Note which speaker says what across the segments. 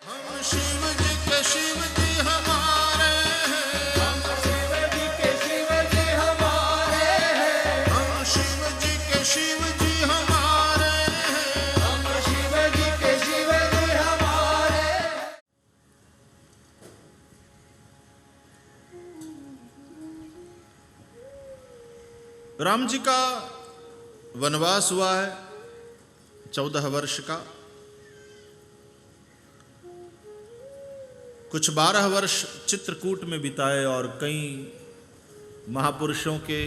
Speaker 1: हम शिव जी के शिव जी हमारे हैं,
Speaker 2: हम शिव जी के शिव जी हमारे हैं,
Speaker 1: हम शिव जी के शिव जी हमारे हैं,
Speaker 2: हम शिव जी के शिव जी हमारे हैं।
Speaker 1: राम जी का वनवास हुआ है 14 वर्ष का। कुछ 12 वर्ष चित्रकूट में बिताए और कई महापुरुषों के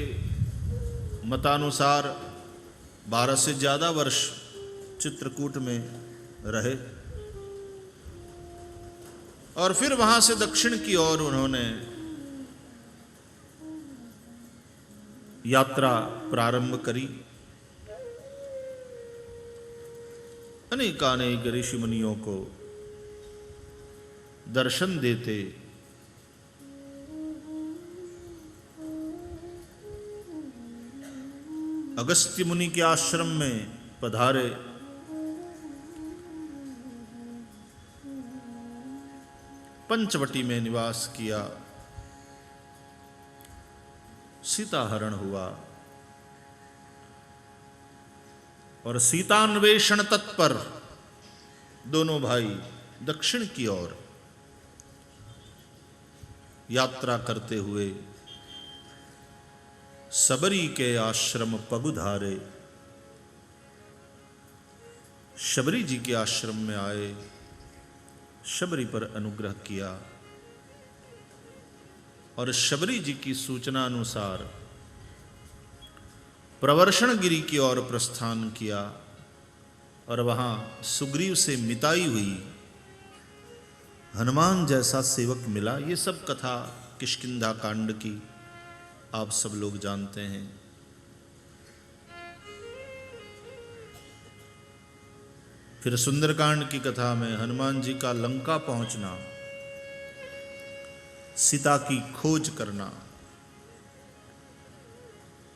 Speaker 1: मतानुसार 12 से ज़्यादा वर्ष चित्रकूट में रहे और फिर वहाँ से दक्षिण की ओर उन्होंने यात्रा प्रारंभ करी। अनेकानेक ऋषि मुनियों को दर्शन देते अगस्त्य मुनि के आश्रम में पधारे। पंचवटी में निवास किया। सीताहरण हुआ और सीतान्वेषण तत्पर दोनों भाई दक्षिण की ओर यात्रा करते हुए सबरी के आश्रम पगुधारे। शबरी जी के आश्रम में आए, शबरी पर अनुग्रह किया और शबरी जी की सूचना अनुसार प्रवर्षण गिरी की ओर प्रस्थान किया और वहां सुग्रीव से मिताई हुई हनुमान जैसा सेवक मिला। ये सब कथा किष्किंधा कांड की आप सब लोग जानते हैं। फिर सुंदरकांड की कथा में हनुमान जी का लंका पहुंचना, सीता की खोज करना।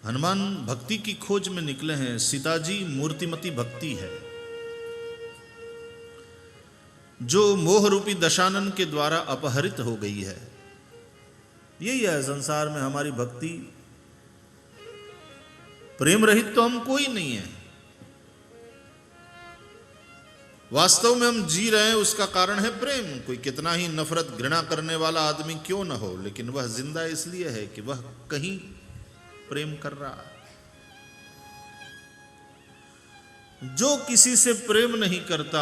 Speaker 1: हनुमान भक्ति की खोज में निकले हैं। सीता जी मूर्तिमती भक्ति है जो मोह रूपी दशानन के द्वारा अपहरित हो गई है। यही है संसार में हमारी भक्ति। प्रेम रहित तो हम कोई नहीं है। वास्तव में हम जी रहे हैं उसका कारण है प्रेम। कोई कितना ही नफरत घृणा करने वाला आदमी क्यों न हो, लेकिन वह जिंदा इसलिए है कि वह कहीं प्रेम कर रहा है। जो किसी से प्रेम नहीं करता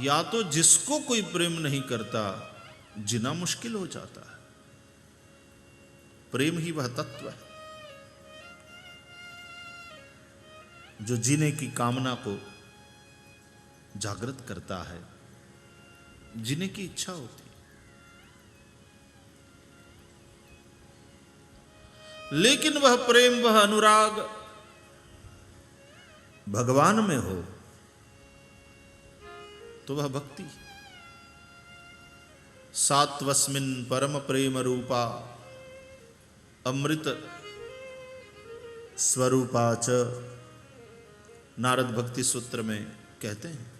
Speaker 1: या तो जिसको कोई प्रेम नहीं करता, जीना मुश्किल हो जाता है। प्रेम ही वह तत्व है जो जीने की कामना को जागृत करता है, जीने की इच्छा होती है। लेकिन वह प्रेम, वह अनुराग भगवान में हो तो वह भक्ति। सात्वस्मिन् परम प्रेम रूपा अमृत स्वरूपा च, नारद भक्ति सूत्र में कहते हैं।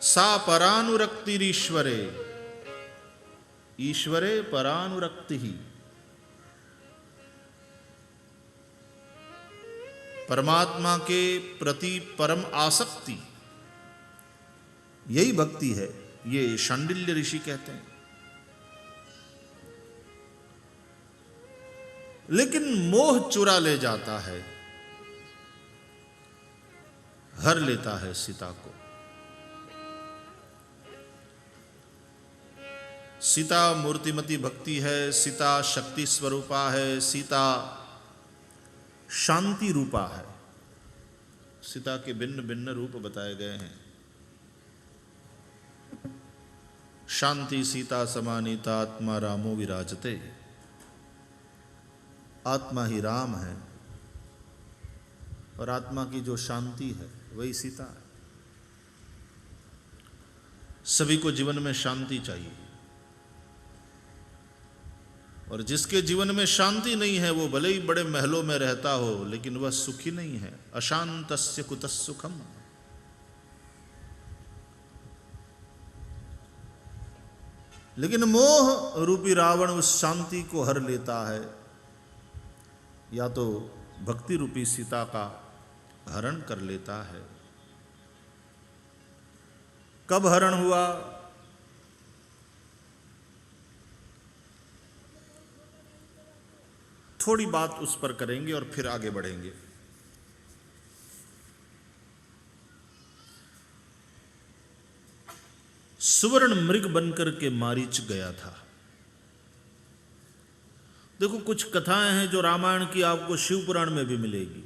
Speaker 1: सा परानुरक्तिरीश्वरे, ईश्वरे परानुरक्ति ही। परमात्मा के प्रति परम आसक्ति, यही भक्ति है। ये शांडिल्य ऋषि कहते हैं। लेकिन मोह चुरा ले जाता है, हर लेता है सीता को। सीता मूर्तिमती भक्ति है, सीता शक्ति स्वरूपा है, सीता शांति रूपा है। सीता के भिन्न भिन्न रूप बताए गए हैं। शांति सीता समानीता आत्मा रामो विराजते। आत्मा ही राम है और आत्मा की जो शांति है वही सीता है। सभी को जीवन में शांति चाहिए और जिसके जीवन में शांति नहीं है वो भले ही बड़े महलों में रहता हो, लेकिन वह सुखी नहीं है। अशांतस्य कुतः सुखम। लेकिन मोह रूपी रावण उस शांति को हर लेता है, या तो भक्ति रूपी सीता का हरण कर लेता है। कब हरण हुआ? थोड़ी बात उस पर करेंगे और फिर आगे बढ़ेंगे। सुवर्ण मृग बनकर के मारीच गया था। देखो, कुछ कथाएं हैं जो रामायण की आपको शिव पुराण में भी मिलेगी,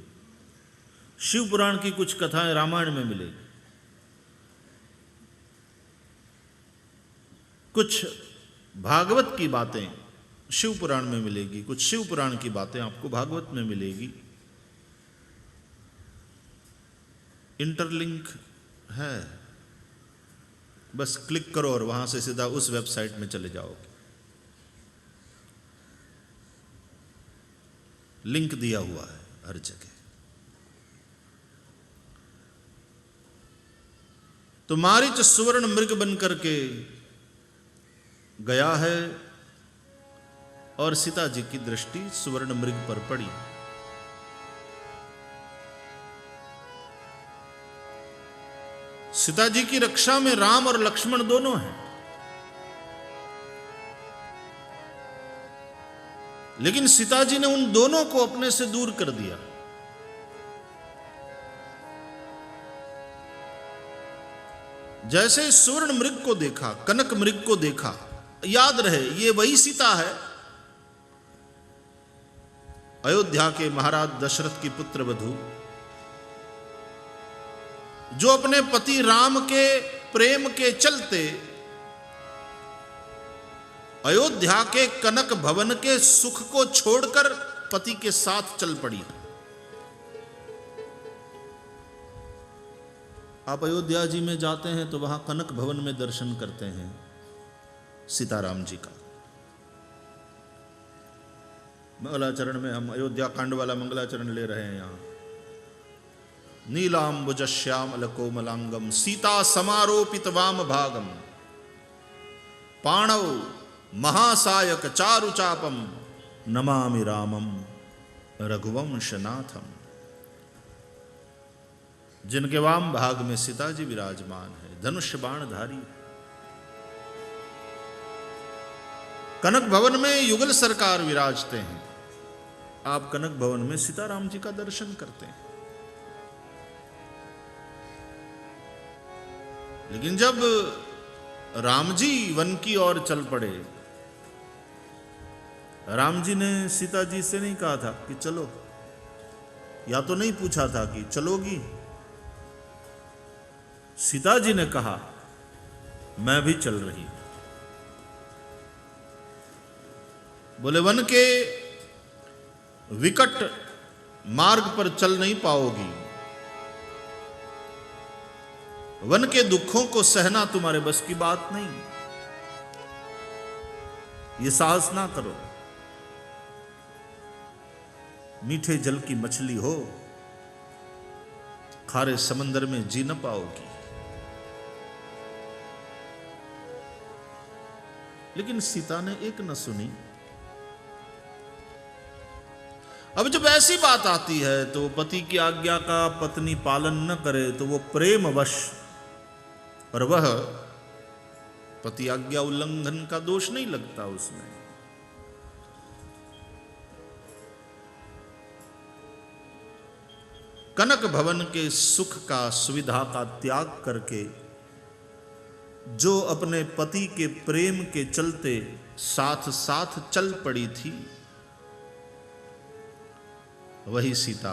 Speaker 1: शिव पुराण की कुछ कथाएं रामायण में मिलेगी, कुछ भागवत की बातें शिव पुराण में मिलेगी, कुछ शिव पुराण की बातें आपको भागवत में मिलेगी। इंटरलिंक है, बस क्लिक करो और वहां से सीधा उस वेबसाइट में चले जाओगे। लिंक दिया हुआ है हर जगह। तो मारीच सुवर्ण मृग बनकर के गया है और सीता जी की दृष्टि सुवर्ण मृग पर पड़ी। सीता जी की रक्षा में राम और लक्ष्मण दोनों हैं, लेकिन सीता जी ने उन दोनों को अपने से दूर कर दिया। जैसे सुवर्ण मृग को देखा, कनक मृग को देखा, याद रहे ये वही सीता है, अयोध्या के महाराज दशरथ की पुत्र वधू, जो अपने पति राम के प्रेम के चलते अयोध्या के कनक भवन के सुख को छोड़कर पति के साथ चल पड़ी। आप अयोध्या जी में जाते हैं तो वहां कनक भवन में दर्शन करते हैं सीताराम जी का। मंगलाचरण में हम अयोध्या कांड वाला मंगलाचरण ले रहे हैं। यहां नीलांबुज श्यामल कोमलांगम सीता समारोपित वाम भागम पाणव महासायक चारुचापम नमामि रामम रघुवंशनाथम। जिनके वाम भाग में सीता जी विराजमान है, धनुष बाणधारी। कनक भवन में युगल सरकार विराजते हैं, आप कनक भवन में सीताराम जी का दर्शन करते हैं। लेकिन जब राम जी वन की ओर चल पड़े, राम जी ने सीता जी से नहीं कहा था कि चलो, या तो नहीं पूछा था कि चलोगी। सीता जी ने कहा मैं भी चल रही। बोले वन के विकट मार्ग पर चल नहीं पाओगी, वन के दुखों को सहना तुम्हारे बस की बात नहीं, ये साहस ना करो। मीठे जल की मछली हो, खारे समंदर में जी न पाओगी। लेकिन सीता ने एक न सुनी। अब जब ऐसी बात आती है तो पति की आज्ञा का पत्नी पालन न करे तो वो प्रेमवश, और वह पति आज्ञा उल्लंघन का दोष नहीं लगता उसमें। कनक भवन के सुख का, सुविधा का त्याग करके जो अपने पति के प्रेम के चलते साथ साथ चल पड़ी थी, वही सीता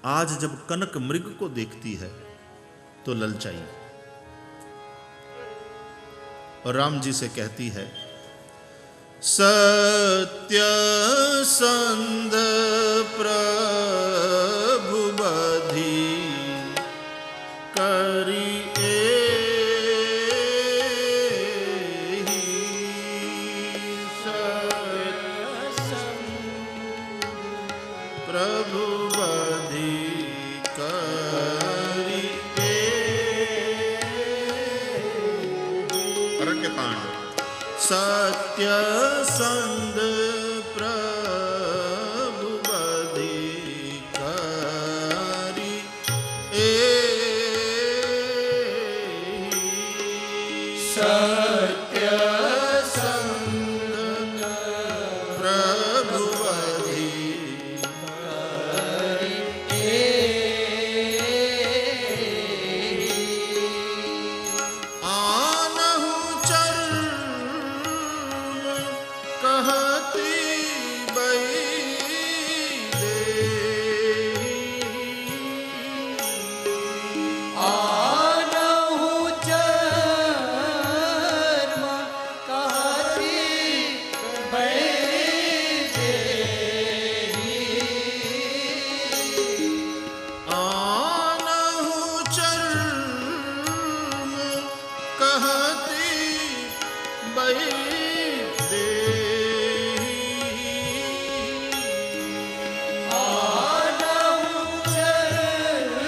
Speaker 1: आज जब कनक मृग को देखती है तो ललचाई और राम जी से कहती है, सत्य संध प्रभु बधी करी प्रभु बधी करी अरण्यकांड। सत्य संग प्रभु अधिकारी
Speaker 2: सत्य संग
Speaker 1: प्रभु अधिकारी आनहु चर्म कहती
Speaker 2: आनहु चर्म कहती बैदेही
Speaker 1: आनहु चर्म कहती
Speaker 2: आनहु चर्म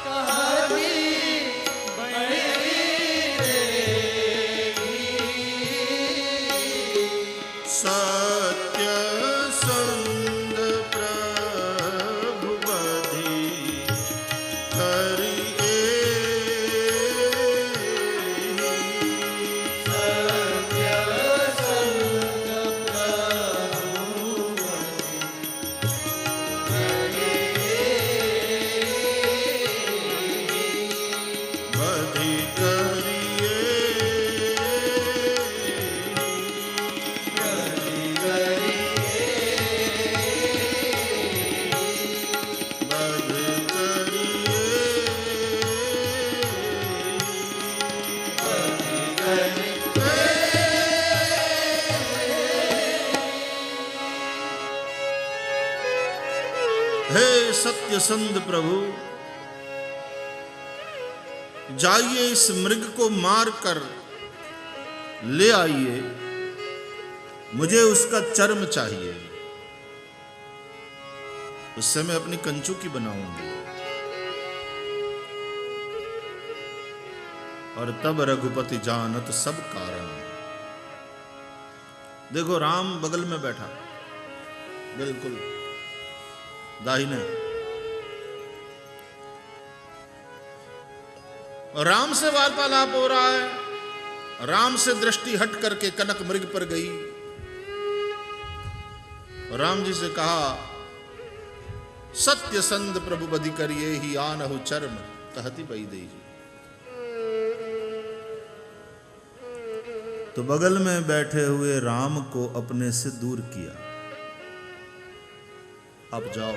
Speaker 2: कहती बैदेही
Speaker 1: सत्य संग प्रभु अधिकारी हे सत्य संध प्रभु, जाइए इस मृग को मार कर ले आइए, मुझे उसका चर्म चाहिए, उससे मैं अपनी कंचुकी बनाऊंगी। और तब रघुपति जानत सब कारण। देखो राम बगल में बैठा, बिल्कुल दाहिने, राम से वार्तालाप हो रहा है। राम से दृष्टि हट करके कनक मृग पर गई। राम जी से कहा, सत्य संध प्रभु बधि करिए ही आनहु चर्म कहती बैदेही। तो बगल में बैठे हुए राम को अपने से दूर किया। अब जाओ।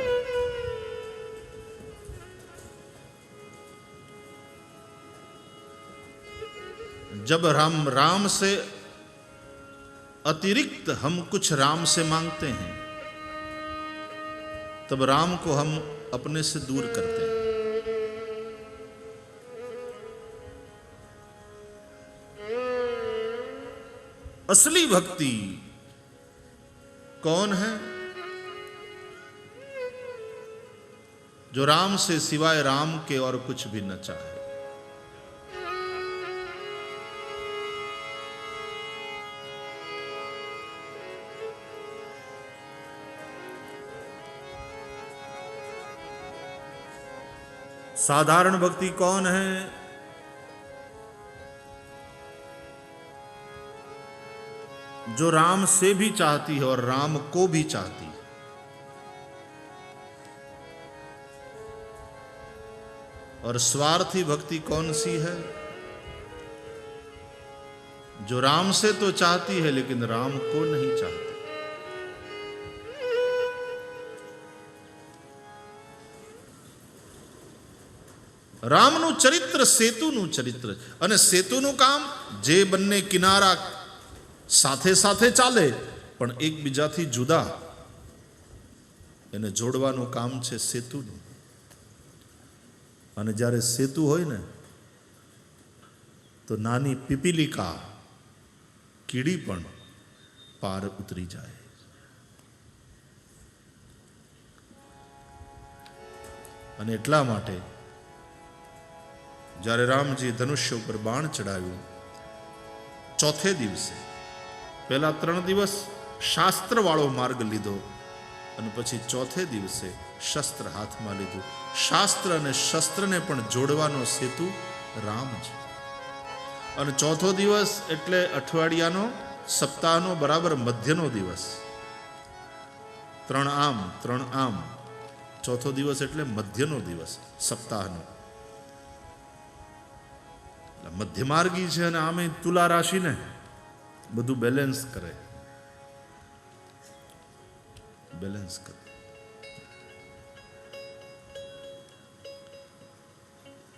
Speaker 1: जब हम राम से अतिरिक्त हम कुछ राम से मांगते हैं, तब राम को हम अपने से दूर करते हैं। असली भक्ति कौन है? जो राम से सिवाय राम के और कुछ भी न चाहे। साधारण भक्ति कौन है? जो राम से भी चाहती है और राम को भी चाहती है। और स्वार्थी भक्ति कौन सी है? जो राम से तो चाहती है लेकिन राम को नहीं चाहती। રામનું ચરિત્ર સેતુનું ચરિત્ર, અને સેતુનું કામ જે બંને કિનારા સાથે સાથે ચાલે પણ એકબીજાથી જુદા, એને જોડવાનું કામ છે સેતુનું. અને જ્યારે સેતુ હોય ને તો નાની પીપીલિકા કીડી પણ પાર ઉતરી જાય. અને એટલા માટે જ્યારે રામજી ધનુષ્ય ઉપર બાણ ચડાવ્યું ચોથે દિવસે પહેલા 3 દિવસ શાસ્ત્રવાળો માર્ગ લીધો અને પછી ચોથે દિવસે શસ્ત્ર હાથમાં લીધું. શાસ્ત્ર અને શસ્ત્રને પણ જોડવાનો સેતુ રામ છે. અને ચોથો દિવસ એટલે અઠવાડિયાનો સપ્તાહનો બરાબર મધ્યનો દિવસ. 3 આમ 3 આમ. ચોથો દિવસ એટલે મધ્યનો દિવસ સપ્તાહનો. મધ્યમાર્ગી છે અને આમે તુલા રાશિને બધું બેલેન્સ કરે.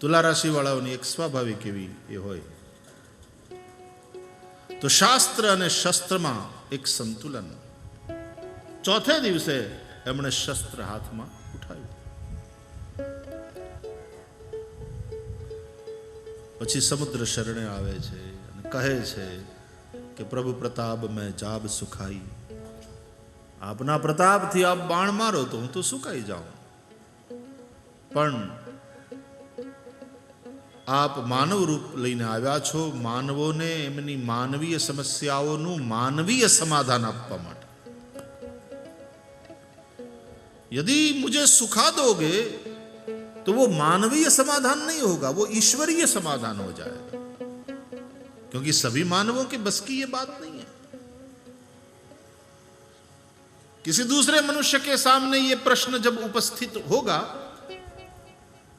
Speaker 1: તુલા રાશિ વાળાઓની એક સ્વાભાવિક એવી એ હોય. તો શાસ્ત્ર અને શસ્ત્રમાં એક સંતુલન. ચોથે દિવસે એમણે શસ્ત્ર હાથમાં ઉઠાવ્યું. પછી સમુદ્ર શરણે આવે છે અને કહે છે કે પ્રભુ પ્રતાપ મેં જાબ સુખાઈ. આપના પ્રતાપથી આપ બાણ મારો તો હું તો સુકાઈ જાઉં, પણ આપ માનવ રૂપ લઈને આવ્યા છો માનવોને એમની માનવીય સમસ્યાઓનું માનવીય સમાધાન આપવા માટે. यदि मुझे सुखा दोगे तो वो मानवीय समाधान नहीं होगा, वो ईश्वरीय समाधान हो जाएगा, क्योंकि सभी मानवों के बस की ये बात नहीं है. किसी दूसरे मनुष्य के सामने ये प्रश्न जब उपस्थित होगा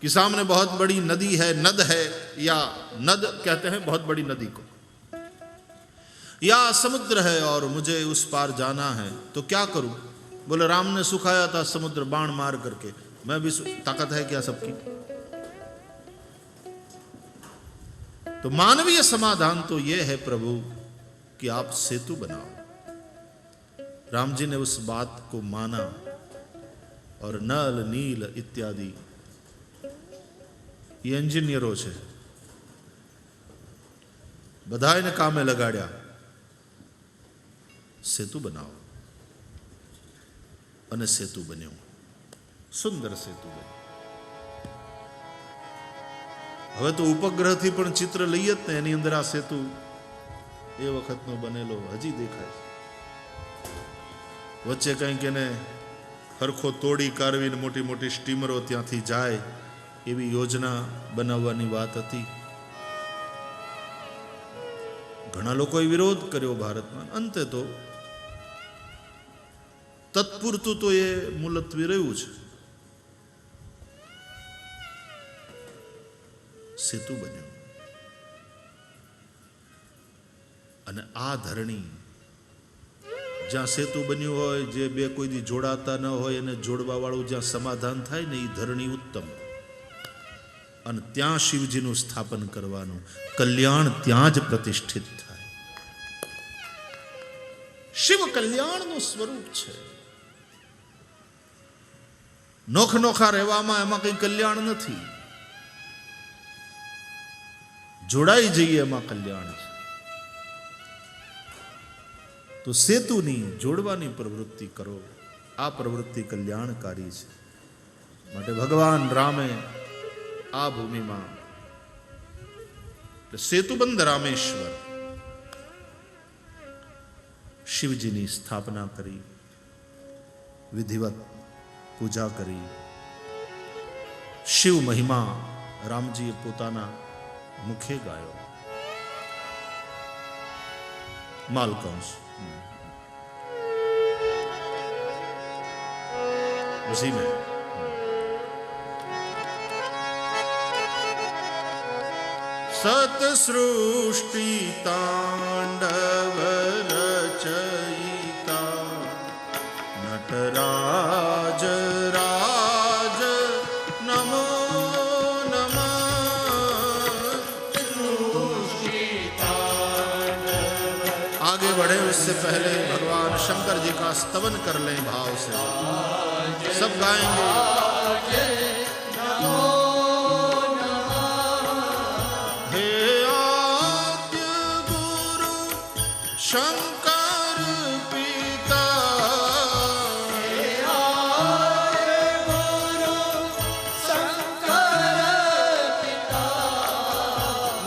Speaker 1: कि सामने बहुत बड़ी नदी है, नद है, या नद कहते हैं बहुत बड़ी नदी को, या समुद्र है और मुझे उस पार जाना है, तो क्या करूं? बोले राम ने सुखाया था समुद्र बाण मार करके, मैं भी ताकत है क्या सबकी? तो मानवीय समाधान तो यह है प्रभु कि आप सेतु बनाओ. राम जी ने उस बात को माना और नल नील इत्यादि ये इंजीनियरों છે બધાને કામે લગાડ્યા. સેતુ બનાવો અને સેતુ બન્યો. સુંદર સેતુ બન્યો. હવે તો ઉપગ્રહથી પણ ચિત્ર લઈએ જ ને એની અંદર આ સેતુ એ વખતનો બનેલો હજી દેખાય છે. વચ્ચે કંઈક એને હરખો તોડી કારવીને મોટી મોટી સ્ટીમરો ત્યાંથી જાય એવી યોજના બનાવવાની વાત હતી. ઘણા લોકોએ વિરોધ કર્યો ભારતમાં. અંતે તો તત્પૂરતું તો એ મુલતવી રહ્યું છે. સેતુ બન્યો અને આ ધરણી જ્યાં સેતુ બન્યું હોય, જે બે કોઈ દી જોડાતા ન હોય એને જોડવા વાળું જ્યાં સમાધાન થાય ને એ ધરણી ઉત્તમ. અને ત્યાં શિવજીનું સ્થાપન કરવાનું, કલ્યાણ ત્યાં જ પ્રતિષ્ઠિત થાય. શિવ કલ્યાણનું સ્વરૂપ છે. નોખ નોખા રહેવામાં એમાં કઈ કલ્યાણ નથી. જોડાઈ જઈએ એમાં કલ્યાણ છે. તો સેતુની જોડવાની પ્રવૃત્તિ કરો. આ પ્રવૃત્તિ કલ્યાણકારી છે. માટે ભગવાન રામે આ ભૂમિમાં સેતુબંધ રામેશ્વર શિવજીની સ્થાપના કરી, વિધિવત પૂજા કરી. શિવ મહિમા રામજીએ પોતાના મુખે ગાયો. मालकंस उसी में सत सृष्टि तांडव रचयिता नटराज राज नमो नमः. आगे बढ़े उससे पहले भगवान शंकर जी का स्तवन कर लें भाव से. सब गाएंगे. शंकर पिता
Speaker 2: गुरु शंकर पिता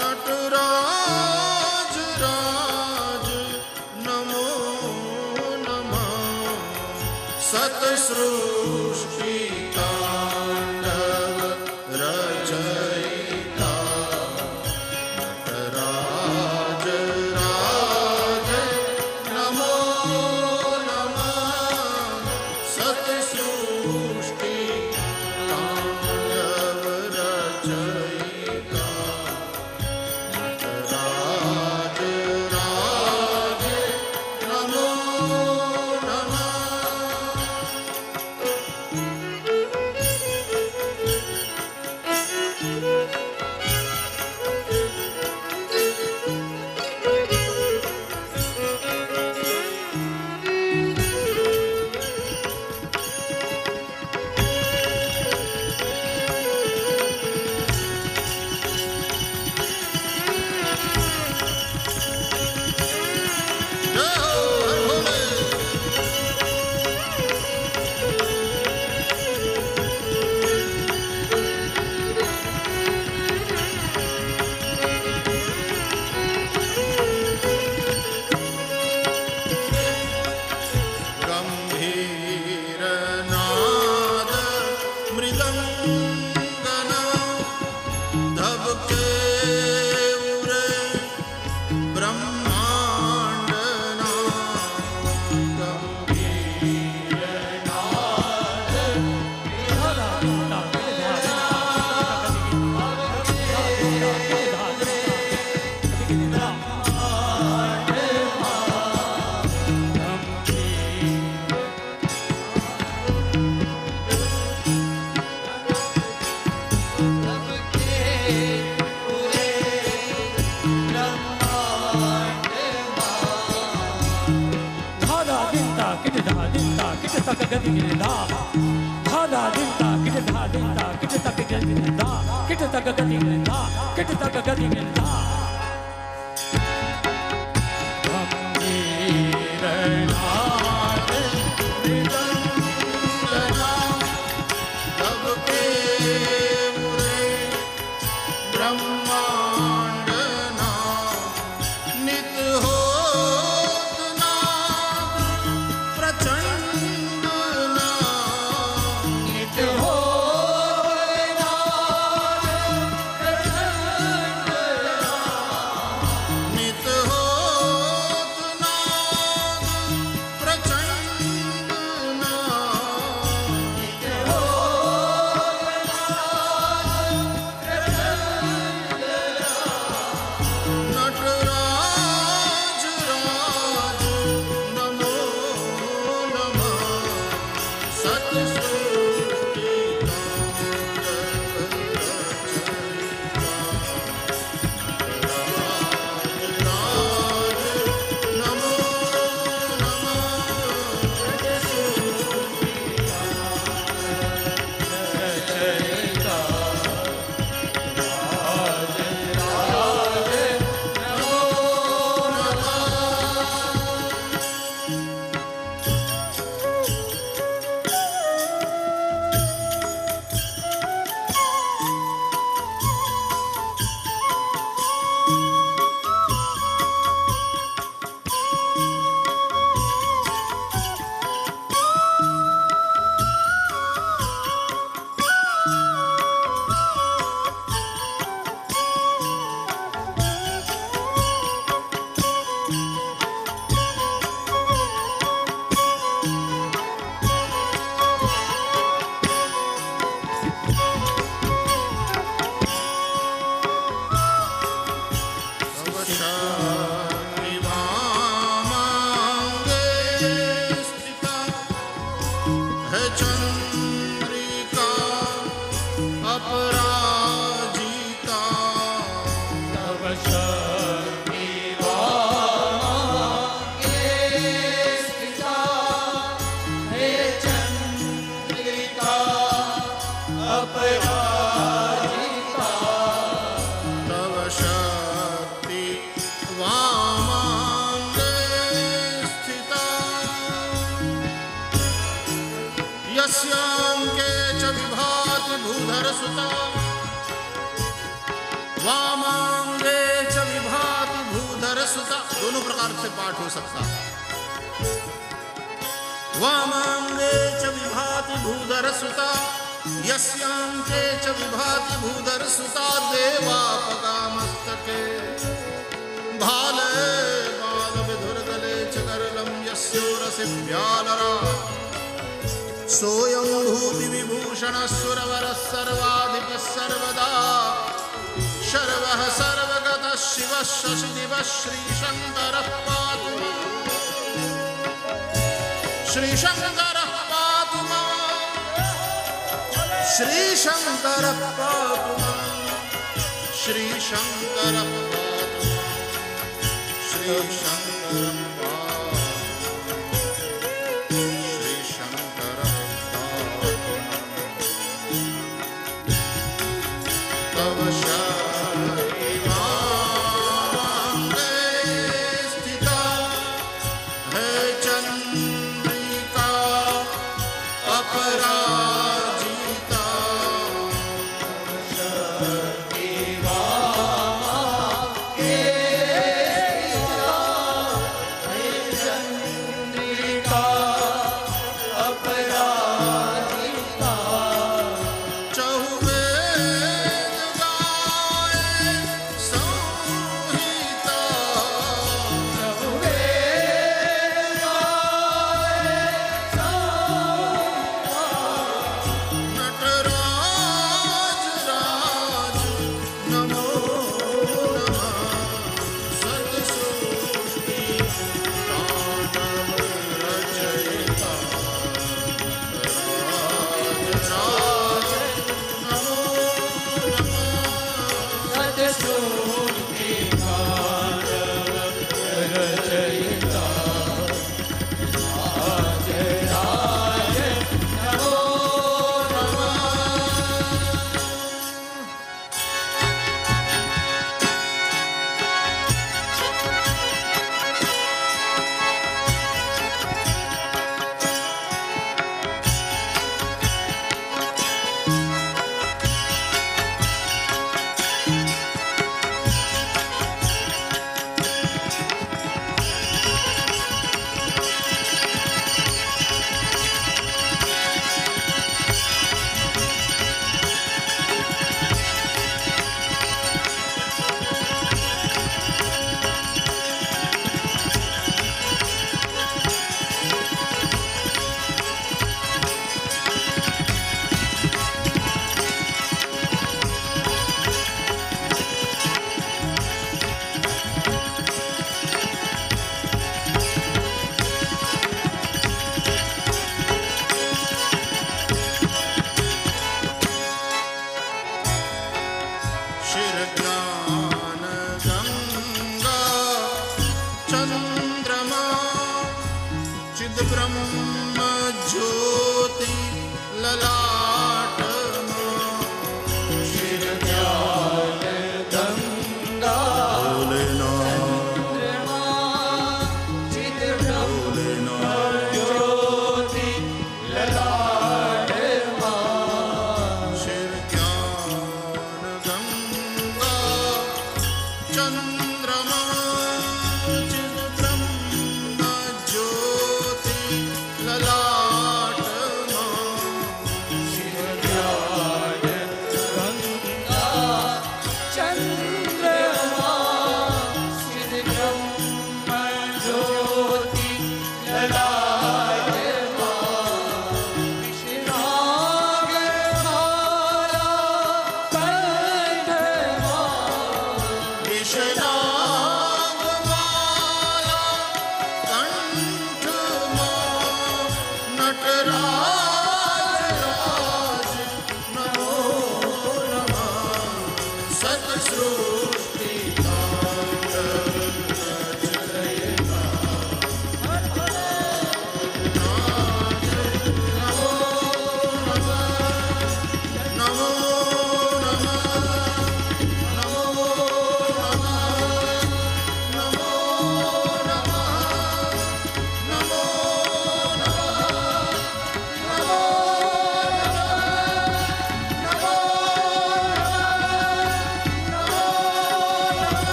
Speaker 1: नटराज राज सृष्टि तांडव रचयिता नटराज राज नमो नमः सत्सृष्टि तांडव रचयिता नटराज राज नमो नमः। जय हो हर भोले। गंभीर नाद मृदंगना धबके उरे ब्रह्मांडना गंभीर नाद मृदंगना धबके उरे ब्रह्मांडना नित होत नाद प्रचंड नित होत नाद प्रचंड नित होत नाद प्रचंड नित होत नटराज राज नमो नमः सत्सृष्टि राज नमो नमः चंद्रिका अपराजिता तव शक्ति वामांगे स्थिता हे चंद्रिका अपराजिता तव शक्ति वामांगे स्थिता यस्यांके च विभाति भूधर सुता वामांगे च विभाति भूधर सुता। दोनों प्रकार से पाठ हो सकता है। वामांगे च विभाति भूधरसुता यस्यांके च विभाति भूधरसुता देवापगामस्तके भाले बालविधुर्गले च करलं यस्योरसि व्यालरा सोऽयं भूतिविभूषणः सुरवरः सर्वाधिपः सर्वदा शर्वः सर्वगतः शिवः शशिदिवः श्रीशङ्करः पातु माम् श्रीशङ्करः पातु माम् श्रीशङ्करः पातु माम् श्रीशङ्करः पातु माम् श्रीशङ्करः तव शाहीमांगे स्थिता है चंद्रिका अपराजिता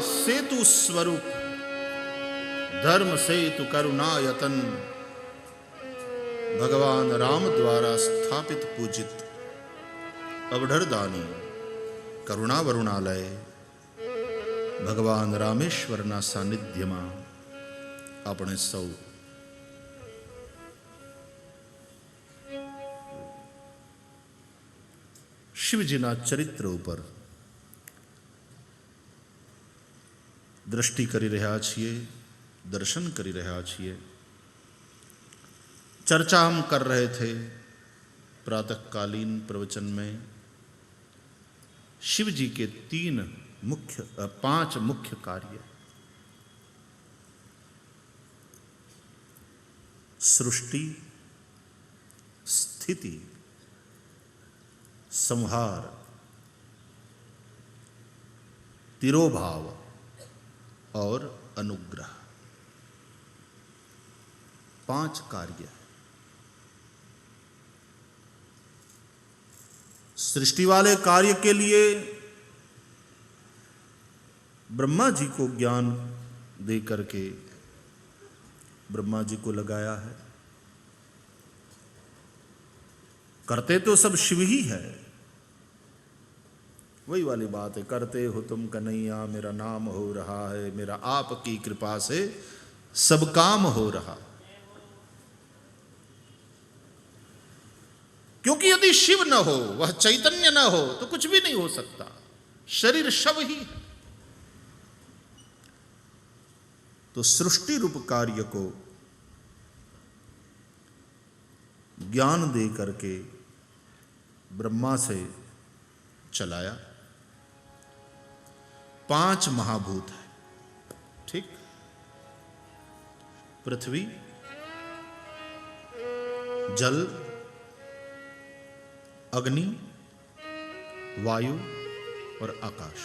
Speaker 1: सेतु स्वरूप, धर्म सेतु करुणायतन, भगवान राम द्वारा स्थापित पूजित अवढरदानी करुणा वरुणालय भगवान रामेश्वरना सानिध्यમાં આપણે સૌ શિવજીના ચરિત્ર ઉપર दृष्टि કરી રહ્યા છીએ, दर्शन કરી રહ્યા છીએ। चर्चा हम कर रहे थे प्रातःकालीन प्रवचन में शिव जी के 5 मुख्य कार्य, सृष्टि, स्थिति, संहार, तिरोभाव और अनुग्रह, 5 कार्य। सृष्टि वाले कार्य के लिए ब्रह्मा जी को ज्ञान दे करके ब्रह्मा जी को लगाया है। करते तो सब शिव ही है, वही वाली बात है, करते हो तुम कन्हैया, मेरा नाम हो रहा है, मेरा आपकी कृपा से सब काम हो रहा। क्योंकि यदि शिव न हो, वह चैतन्य न हो, तो कुछ भी नहीं हो सकता, शरीर शव ही है। तो सृष्टि रूप कार्य को ज्ञान दे करके ब्रह्मा से चलाया। 5 महाभूत है, ठीक? पृथ्वी, जल, अग्नि, वायु और आकाश।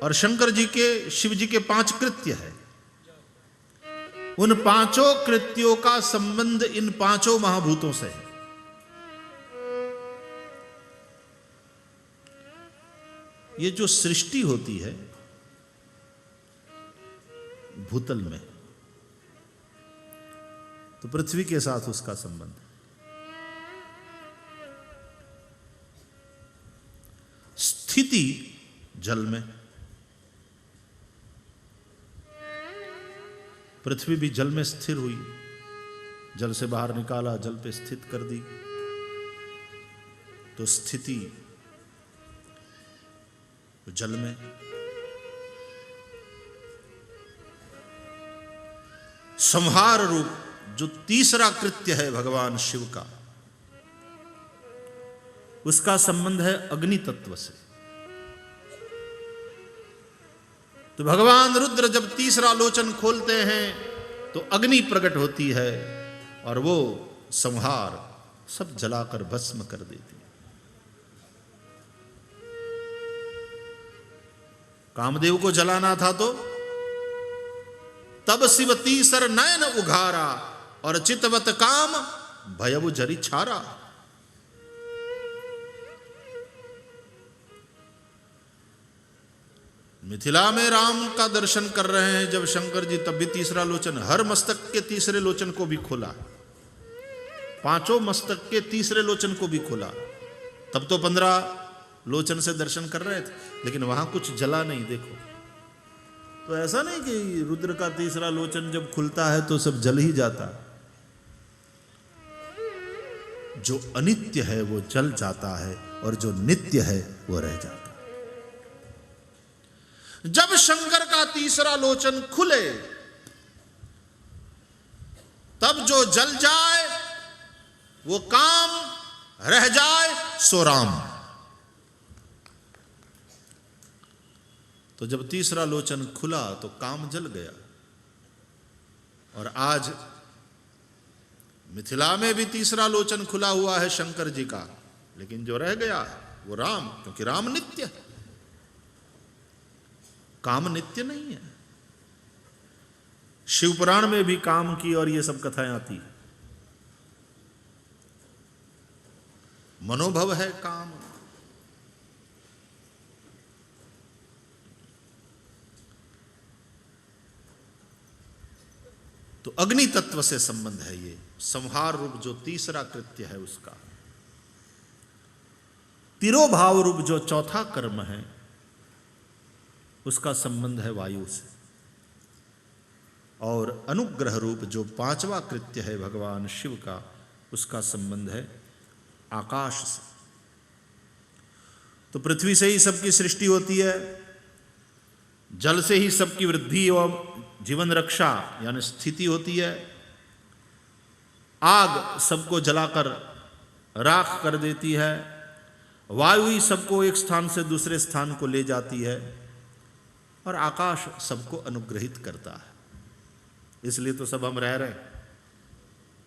Speaker 1: और शंकर जी के, शिव जी के 5 कृत्य है। उन 5 कृत्यों का संबंध इन 5 महाभूतों से है। ये जो सृष्टि होती है भूतल में, तो पृथ्वी के साथ उसका संबंध है। स्थिति जल में, पृथ्वी भी जल में स्थिर हुई, जल से बाहर निकाला, जल पे स्थित कर दी, तो स्थिति जल में। संहार रूप जो तीसरा कृत्य है भगवान शिव का, उसका संबंध है अग्नि तत्व से। तो भगवान रुद्र जब तीसरा लोचन खोलते हैं तो अग्नि प्रकट होती है और वो संहार सब जलाकर भस्म कर देती है। कामदेव को जलाना था तो तब शिव तीसर नयन उघारा और चितवत काम भयउ जरी छारा। मिथिला में राम का दर्शन कर रहे हैं जब शंकर जी, तब भी तीसरा लोचन, हर मस्तक के तीसरे लोचन को भी खोला, 5 मस्तक के तीसरे लोचन को भी खोला। तब तो 15 लोचन से दर्शन कर रहे थे, लेकिन वहां कुछ जला नहीं। देखो, तो ऐसा नहीं कि रुद्र का तीसरा लोचन जब खुलता है तो सब जल ही जाता। जो अनित्य है वो जल जाता है और जो नित्य है वो रह जाता है। जब शंकर का तीसरा लोचन खुले तब जो जल जाए वो काम, रह जाए सो राम। तो जब तीसरा लोचन खुला तो काम जल गया। और आज मिथिला में भी तीसरा लोचन खुला हुआ है शंकर जी का, लेकिन जो रह गया वो राम, क्योंकि राम नित्य है, काम नित्य नहीं है। शिव पुराण में भी काम की और ये सब कथाएं आती है। मनोभव है काम, तो अग्नि तत्व से संबंध है ये। संहार रूप जो तीसरा कृत्य है उसका, तिरोभाव रूप जो चौथा कर्म है उसका संबंध है वायु से, और अनुग्रह रूप जो पांचवा कृत्य है भगवान शिव का, उसका संबंध है आकाश से। तो पृथ्वी से ही सबकी सृष्टि होती है, जल से ही सबकी वृद्धि एवं जीवन रक्षा यानी स्थिति होती है, आग सबको जलाकर राख कर देती है, वायु ही सबको एक स्थान से दूसरे स्थान को ले जाती है, और आकाश सबको अनुग्रहित करता है। इसलिए तो सब हम रह रहे हैं,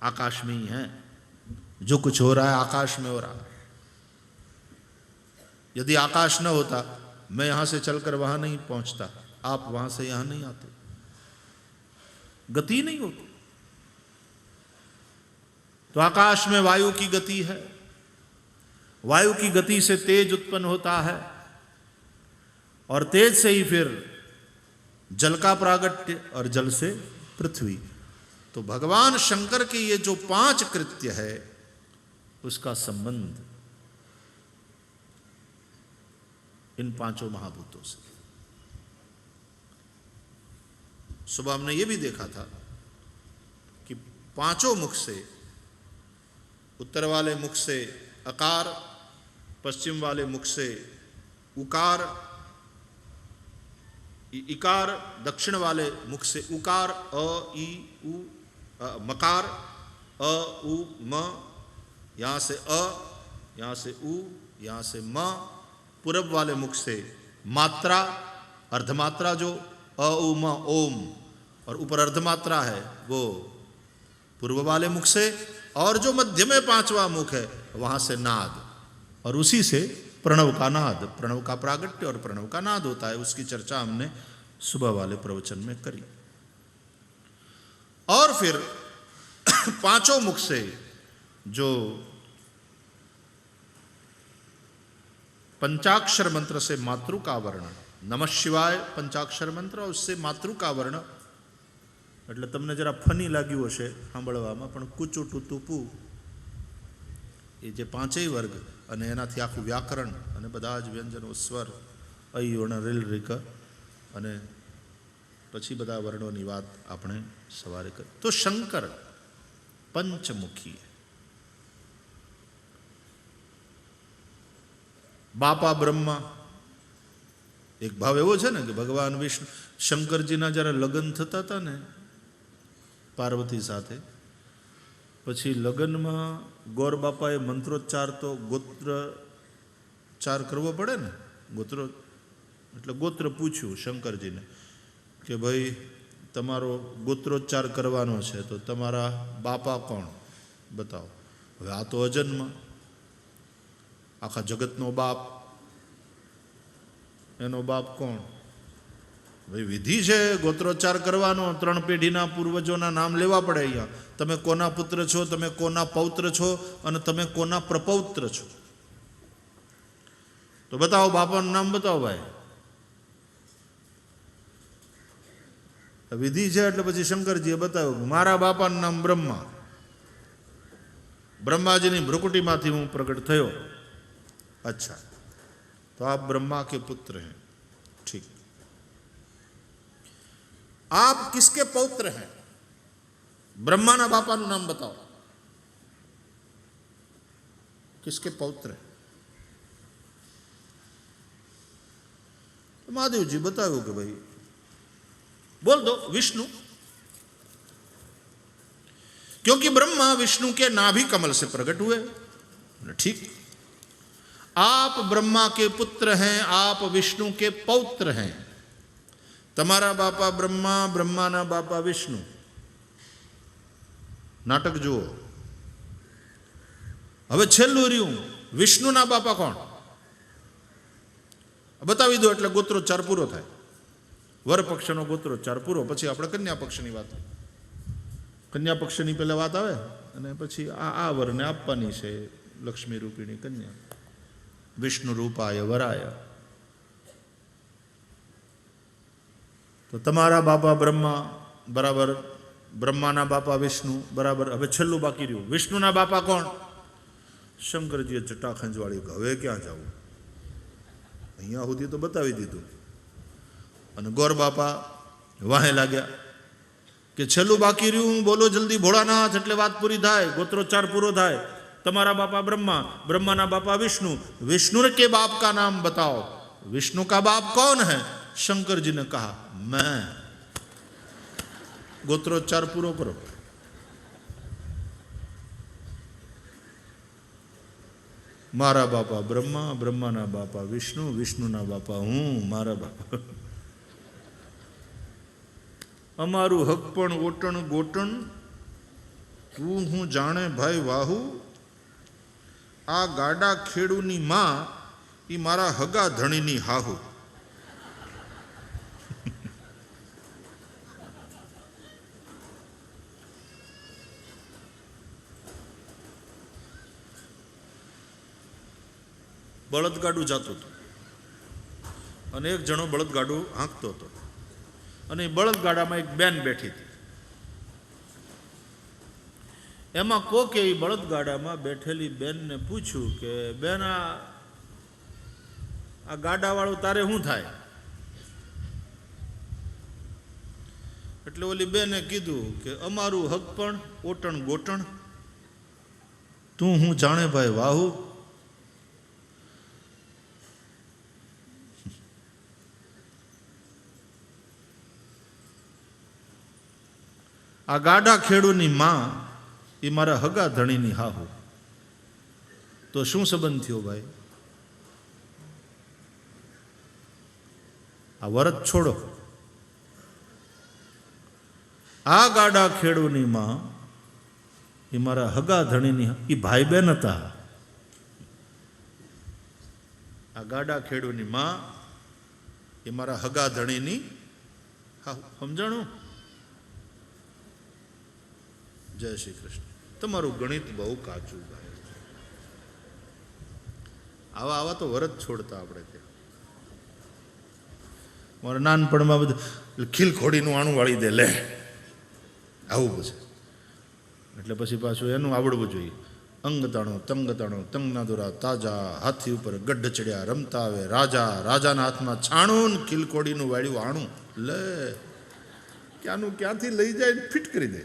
Speaker 1: आकाश में ही हैं। जो कुछ हो रहा है आकाश में हो रहा है। यदि आकाश न होता, मैं यहां से चलकर वहां नहीं पहुंचता, आप वहां से यहां नहीं आते, गति नहीं होती। तो आकाश में वायु की गति है, वायु की गति से तेज उत्पन्न होता है, और तेज से ही फिर जल का प्रागट्य, और जल से पृथ्वी। तो भगवान शंकर के ये जो 5 कृत्य है उसका संबंध इन 5 महाभूतों से। सुबह हमने ये भी देखा था कि 5 मुख से, उत्तर वाले मुख से अकार, पश्चिम वाले मुख से उकार, इकार, दक्षिण वाले मुख से उकार, अ ई उ, मकार, अ उ म, यहां से अ, यहां से उ, यहां से म, पूरब वाले मुख से मात्रा, अर्धमात्रा जो अ उ म ओम, और ऊपर अर्धमात्रा है वो पूर्व वाले मुख से, और जो मध्य में 5वां मुख है वहां से नाद, और उसी से प्रणव का नाद, प्रणव का प्रागट्य और प्रणव का नाद होता है। उसकी चर्चा हमने सुबह वाले प्रवचन में करी। और फिर 5 मुख से जो पंचाक्षर मंत्र से मातृ का वर्ण, नमः शिवाय पंचाक्षर मंत्र, उससे मातृ का वर्ण, એટલે તમને જરા ફની લાગ્યું હશે સાંભળવામાં, પણ કૂચું ટૂતું પૂ એ જે 5 વર્ગ અને એનાથી આખું વ્યાકરણ અને બધા જ વ્યંજનો, સ્વર, ऐ ओण रिल रिक, અને પછી બધા વર્ણોની વાત આપણે સવારે કરી। તો શંકર પંચમુખી है। બાપા બ્રહ્મા, એક ભાવ એવો છે ને કે ભગવાન વિષ્ણુ શંકરજીના જ્યારે લગ્ન થતા હતા ને પાર્વતી સાથે, પછી લગ્નમાં ગોર બાપાએ મંત્રોચ્ચાર તો ગોત્રોચ્ચાર કરવો પડે ને, ગોત્રો એટલે ગોત્ર પૂછ્યું શંકરજીને કે ભાઈ તમારો ગોત્રોચ્ચાર કરવાનો છે તો તમારા બાપા કોણ બતાવો। હવે આ તો અજન્મ, આખા જગતનો બાપ, એનો બાપ કોણ? ભાઈ વિધિ છે ગોત્રોચ્ચાર કરવાનો, 3 પેઢીના પૂર્વજોના નામ લેવા પડે। અહીંયા તમે કોના પુત્ર છો, તમે કોના પૌત્ર છો, અને તમે કોના પ્રપૌત્ર છો, તો બતાવો બાપાનું નામ બતાવો ભાઈ। વિધિ છે એટલે પછી શંકરજીએ બતાવ્યું, મારા બાપાનું નામ બ્રહ્મા, ब्रह्माजीની ભ્રુકુટીમાંથી હું પ્રગટ થયો। अच्छा, तो आप ब्रह्मा के पुत्र हैं, ठीक। आप किसके पौत्र हैं? ब्रह्मा ना बापा नु नाम बताओ, किसके पौत्र हैं? तो महादेव जी बताओ कि भाई बोल दो विष्णु, क्योंकि ब्रह्मा विष्णु के नाभि कमल से प्रकट हुए। ठीक, आप ब्रह्मा के पुत्र हैं, आप विष्णु के पौत्र हैं। तमारा बापा ब्रह्मा, ब्रह्मा ना बापा विष्णु। नाटक जुओ। हवे छेल्लू रह्યું विष्णु ना बापा कोण बतावी दो એટલે ગોત્રોચ્ચાર પૂરો થાય। વર પક્ષનો ગોત્રોચ્ચાર પૂરો, પછી આપણે કન્યા પક્ષની વાત, કન્યા પક્ષની પહેલા વાત આવે અને પછી આ વરને આપવાની છે લક્ષ્મી રૂપિણી કન્યા। विष्णु रूपाय वराय, तो तमारा बापा ब्रह्मा बराबर બ્રહ્માના બાપા વિષ્ણુ, બરાબર. હવે છેલ્લું બાકી રહ્યું, વિષ્ણુના બાપા કોણ? શંકરજીએ જટા ખંજવાળી, હવે ક્યાં જવું, અહીંયા સુધી તો બતાવી દીધું. અને ગોર બાપા વાહે લાગ્યા કે છેલ્લું બાકી રહ્યું, બોલો જલ્દી ભોળાનાથ, એટલે વાત પૂરી થાય, ગોત્રોચ્ચાર પૂરો થાય. તમારા બાપા બ્રહ્મા, બ્रह्मा बापा विष्णु, विष्णु के बाप का नाम बताओ, विष्णु का बाप कौन है? शंकर जी ने कहा मैं. गोत्रोच्चार पूरो करो. मारा बापा ब्रह्मा, ब्रह्मा ना बापा विष्णु, विष्णु ना बापा हूं, मारा बापा. અમારું હક પણ ઓટણ ગોટણ, તું હું જાણે ભાઈ વાહુ, આ ગાડા ખેડૂની માં, ઈ મારા હગા ધણીની હાહુ. બળદગાડું જાતું હતું અને એક જણો બળદગાડું હાંકતો હતો અને બળદગાડામાં એક બેન બેઠી હતી. એમાં કોકે એ બળદગાડામાં બેઠેલી બેનને પૂછ્યું કે બેન, આ ગાડાવાળું તારે શું થાય? એટલે ઓલી બેને કીધું કે અમારું હક પણ ઓટણ ગોટણ, તું હું જાણે ભાઈ વાહુ. આ ગાડા ખેડૂની માં, એ મારા હગા ધણીની હાહુ. તો શું સંબંધ થયો ભાઈ? આ વરત છોડો. આ ગાડા ખેડૂની માં, એ મારા હગા ધણીની, એ ભાઈ બહેન હતા. આ ગાડા ખેડૂની માં, એ મારા હગા ધણીની હાહુ. સમજાણું? જય શ્રી કૃષ્ણ. તમારું ગણિત બહુ કાચું ભાઈ. આવા આવા તો વરત છોડતા આપણે ત્યાં. મારા નાનપણમાં બધું ખીલ ખોડીનું આણું વાળી દે, લે આવું પછી. એટલે પછી પાછું એનું આવડવું જોઈએ. અંગ તાણો તંગ તાણો, તંગના દોરા તાજા, હાથી ઉપર ગઢ ચડ્યા, રમતા આવે રાજા, રાજાના હાથમાં છાણું, ખીલ ખોડીનું વાળ્યું આણું, લે ક્યાંનું ક્યાંથી લઈ જાય ફિટ કરી દે.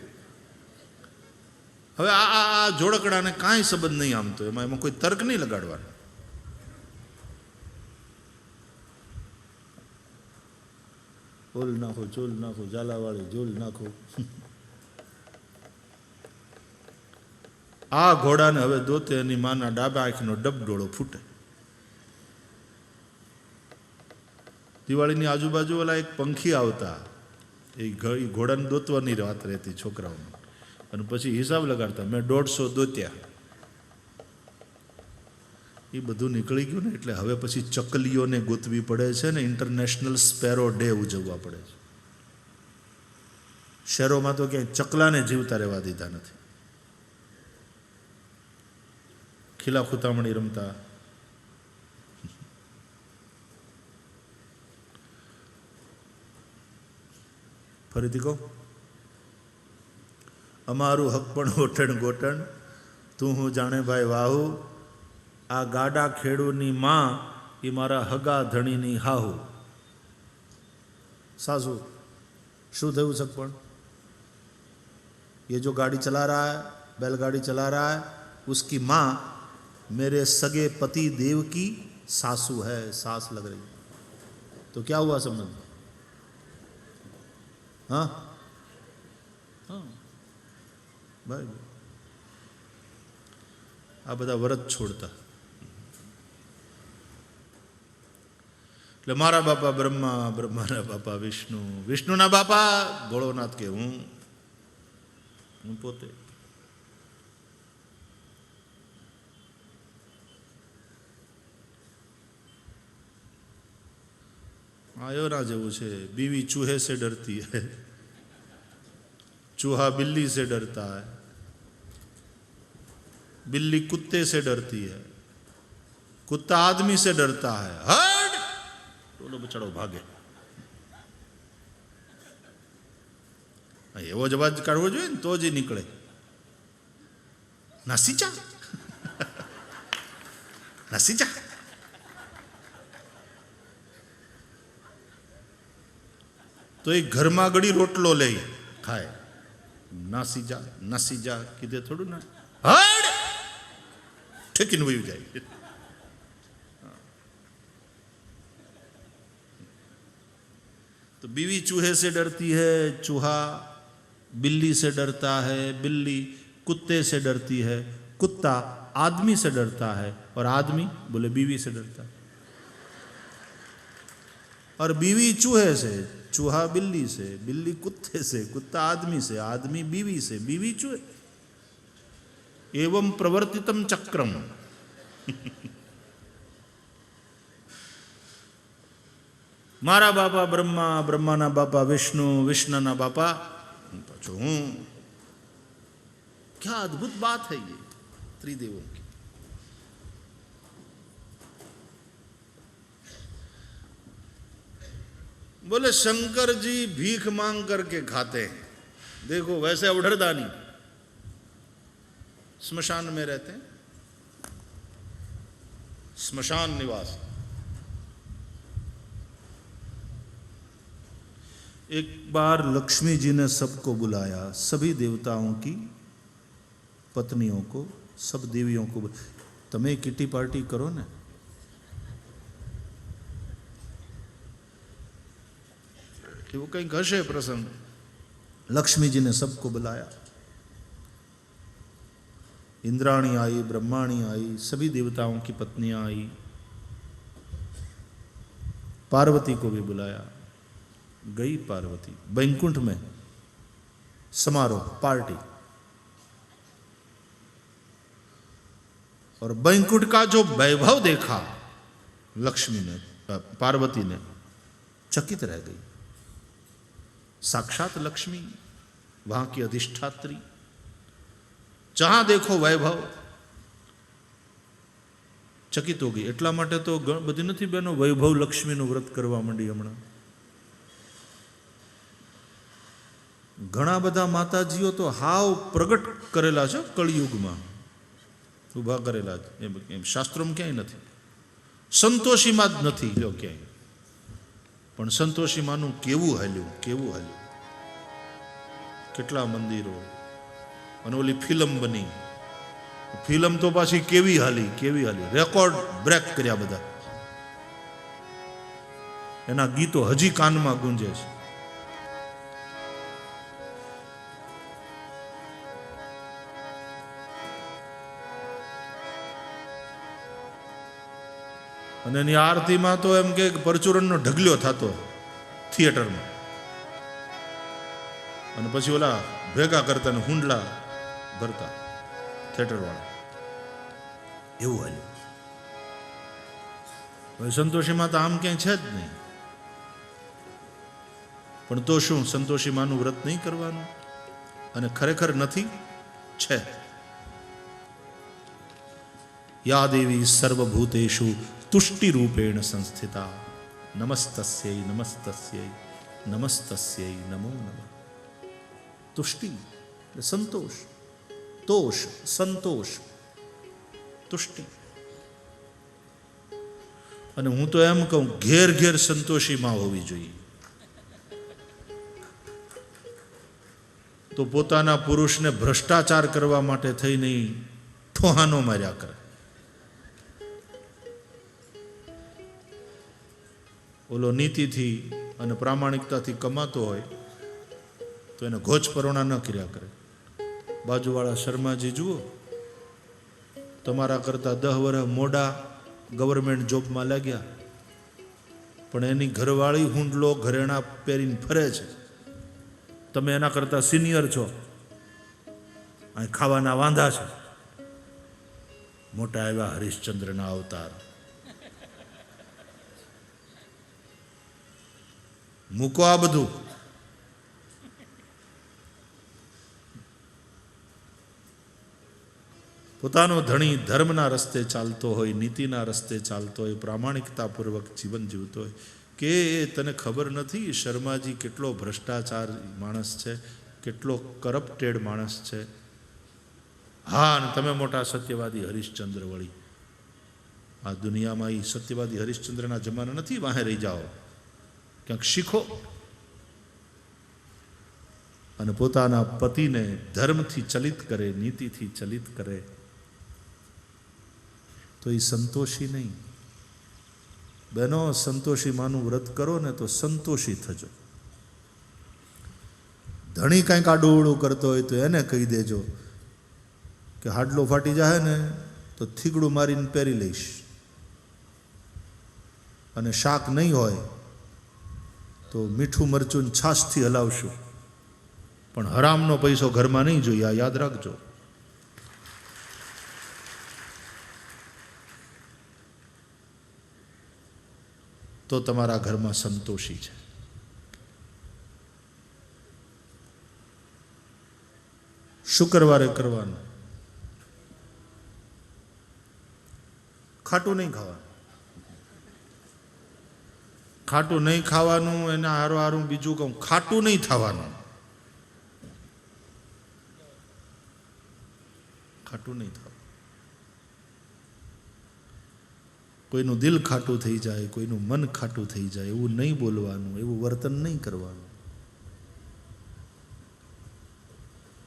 Speaker 1: હવે આ જોડકડાને કાંઈ સંબંધ નહીં, આમ તો એમાં કોઈ તર્ક નહીં લગાડવાનો. ઓલ નાખો, ચોલ નાખો, ઝાલાવાળી જોલ નાખો. આ ઘોડાને હવે દોતે એની માના ડાબા આંખનો ડબડોળો ફૂટે. દિવાળીની આજુબાજુ ઓલા એક પંખી આવતા, એ ઘોડાને દોતવાની વાત રહેતી છોકરાઓને. અને પછી હિસાબ લગાડતા, મેં 150 દોત્યા. એ બધું નીકળી ગયું ને, એટલે હવે પછી ચકલીઓને ગોતવી પડે છે ને, ઇન્ટરનેશનલ સ્પેરો ડે ઉજવવા પડે છે. શહેરોમાં તો ક્યાંય ચકલાને જીવતા રહેવા દીધા નથી. ખીલા ખૂતામણી રમતા. ફરીથી કહો, અમારું હક પણ ઓટણ ગોટણ, તું હું જાણે ભાઈ વાહુ, આ ગાડા ખેડૂની માં, એ મારા હગા ધણીની હાહુ. सासू शू थયું सकपण? ये जो गाड़ी चला रहा है, बैलगाड़ी चला रहा है, उसकी माँ मेरे सगे पति देव की सासू है, सास लग रही. तो क्या हुआ संबंध? हाँ हाँ भाई, आ बधा व्रत छोड़ता. એટલે મારા બાપા બ્રહ્મા, બ્રહ્માના બાપા વિષ્ણુ, વિષ્ણુના બાપા ભોળોનાથ કે હું પોતે. આયોના જેવું છે. बीवी चूहे से डरती है, चूहा बिल्ली से डरता है, बिल्ली कुत्ते से डरती है, कुत्ता आदमी से डरता है. हट, टोलो बचाड़ो भागे. એવો જ અવાજ કાઢવો જોઈએ ને તો જ એ નીકળે. નાસીચા નાસીચા. તો એ ઘરમાં ગળી રોટલો લે ખાય. નાસી જા કીધે થોડું ના હડ ઠેકીને વયું જાય. तो बीवी चूहे से डरती है, चूहा बिल्ली से डरता है, बिल्ली कुत्ते से डरती है, कुत्ता आदमी से डरता है और आदमी बोले बीवी से डरता है. और बीवी चूहे से, चूहा बिल्ली से, बिल्ली कुत्ते से, कुत्ता आदमी से, आदमी बीवी से, बीवी चूहे. एवं प्रवर्तितम चक्रम. મારા બાપા બ્રહ્મા, બ્રહ્માના બાપા વિષ્ણુ, વિષ્ણુના બાપા પછી હું. क्या अद्भुत बात है ये त्रिदेवों की. बोले शंकर जी भीख मांग करके खाते हैं. देखो वैसे अवढ़रदानी स्मशान में रहते हैं, स्मशान निवास. एक बार लक्ष्मी जी ने सबको बुलाया, सभी देवताओं की पत्नियों को, सब देवियों को. तमे किटी पार्टी करो ने. वो कहीं घसे प्रसंग. लक्ष्मी जी ने सबको बुलाया. इंद्राणी आई, ब्रह्माणी आई, सभी देवताओं की पत्नियां आई. पार्वती को भी बुलाया. गई पार्वती. बैकुंठ में समारोह, पार्टी. और बैकुंठ का जो वैभव देखा लक्ष्मी ने, पार्वती ने चकित रह गई. साक्षात लक्ष्मी, वहां की अधिष्ठात्री. जहां देखो वैभव, चकित हो गई. એટલા માટે તો બધી નથી બહેનો વૈભવ લક્ષ્મીનું વ્રત કરવા માંડી હમણાં. ઘણા બધા માતાજીઓ તો હાવ પ્રગટ કરેલા છે કળિયુગમાં, ઊભા કરેલા છે. એમ શાસ્ત્રોમાં ક્યાંય નથી. સંતોષીમાં જ નથી લ્યો ક્યાંય. પણ સંતોષીમાંનું કેવું હાલ્યું, કેવું હાલ્યું. કેટલા મંદિરો. અને ઓલી ફિલ્મ બની, ફિલ્મ તો પાછી કેવી હાલી, કેવી હાલી. રેકોર્ડ બ્રેક કર્યા બધા. એના ગીતો હજી કાનમાં ગુંજે છે. અને એની આરતીમાં તો એમ કે પરચુરણનો ઢગલ્યો થતો થિયેટરમાં. અને પછી ઓલા ભેગા કરતા ને હુંડલા ભરતા થિયેટર વાળા. એવું હાલ્યું. હવે સંતોષીમાં તો આમ ક્યાંય છે જ નહીં. પણ તો શું સંતોષીમાનું વ્રત નહીં કરવાનું? અને ખરેખર નથી, છે. યા દેવી સર્વભૂતેષુ तुष्टि रूपेण संस्थिता नमस्तस्यै नमस्तस्यै नमस्तस्यै नमो नमः. तुष्टि संतोष, तोष संतोष, तुष्टि. અને હું તો એમ કહું ઘેર ઘેર સંતોષી માં હોવી જોઈએ. તો પોતાના પુરુષને ભ્રષ્ટાચાર કરવા માટે થઈને ઠોહાનો માર્યા કરે. ઓલો નીતિથી અને પ્રામાણિકતાથી કમાતો હોય તો એને ઘોચ પરોણા ન કર્યા કરે. બાજુવાળા શર્માજી જુઓ, તમારા કરતાં 10 વર્ષ મોડા ગવર્મેન્ટ જોબમાં લાગ્યા, પણ એની ઘરવાળી હુંડલો ઘરેણા પહેરીને ફરે છે. તમે એના કરતાં સિનિયર છો, અહીં ખાવાના વાંધા છે. મોટા એવા હરિશ્ચંદ્રના અવતાર. મૂકો આ બધું. પોતાનો ધણી ધર્મના રસ્તે ચાલતો હોય, નીતિના રસ્તે ચાલતો હોય, પ્રામાણિકતાપૂર્વક જીવન જીવતો હોય, કે તને ખબર નથી શર્માજી કેટલો ભ્રષ્ટાચાર માણસ છે, કેટલો કરપ્ટેડ માણસ છે. હા, અને તમે મોટા સત્યવાદી હરિશ્ચંદ્ર વળી. આ દુનિયામાં એ સત્યવાદી હરિશ્ચંદ્રના જમાના નથી. વાહે રહી જાઓ, ક્યાંક શીખો. અને પોતાના પતિને ધર્મથી ચલિત કરે, નીતિથી ચલિત કરે, તો એ સંતોષી નહીં. બહેનો, સંતોષી માનું વ્રત કરો ને તો સંતોષી થજો. ધણી કાંઈક આડું કરતો હોય તો એને કહી દેજો કે હાડલો ફાટી જાય ને તો થીગડું મારીને પહેરી લઈશ, અને શાક નહીં હોય તો મીઠું મરચું છાશથી હલાવશું, પણ હરામનો પૈસો ઘરમાં નહીં જોઈએ. આ યાદ રાખજો. તો તમારા ઘરમાં સંતોષી છે. શુક્રવારે કરવાનું. ખાટું નહીં ખાવાનું. ખાટું નહીં ખાવાનું. એના હારું બીજું કહું, ખાટું નહીં થવાનું. ખાટું નહીં થવાનું. કોઈનું દિલ ખાટું થઈ જાય, કોઈનું મન ખાટું થઈ જાય એવું નહીં બોલવાનું, એવું વર્તન નહીં કરવાનું.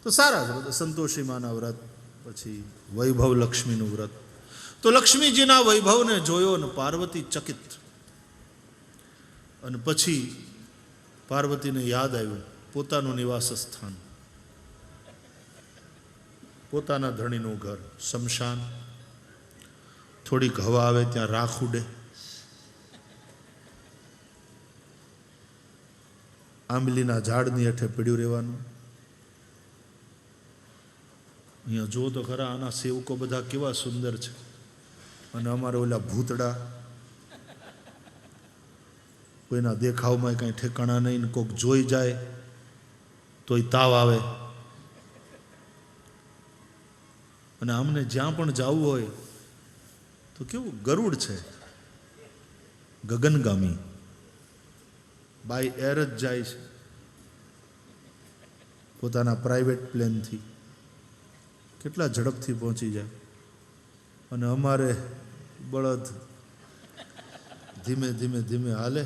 Speaker 1: તો સારા જ સંતોષી માના વ્રત, પછી વૈભવ લક્ષ્મીનું વ્રત. તો લક્ષ્મીજીના વૈભવને જોયો ને પાર્વતી ચકિત. અને પછી પાર્વતીને યાદ આવ્યું પોતાનું નિવાસ સ્થાન, પોતાના ધણીનું ઘર, શમશાન. થોડીક હવા આવે ત્યાં રાખ ઉડે. આંબલીના ઝાડની હેઠે પડ્યું રહેવાનું. અહીંયા જો તો ખરા, આના સેવકો બધા કેવા સુંદર છે. અને અમારે ઓલા ભૂતડા, કોઈના દેખાવમાં કાંઈ ઠેકાણા નહીં. કોઈક જોઈ જાય તોય તાવ આવે. અને અમને જ્યાં પણ જવું હોય તો કેવું ગરુડ છે, ગગનગામી, બાય એર જ જાય છે પોતાના પ્રાઇવેટ પ્લેનથી. કેટલા ઝડપથી પહોંચી જાય. અને અમારે બળદ ધીમે ધીમે ધીમે હાલે,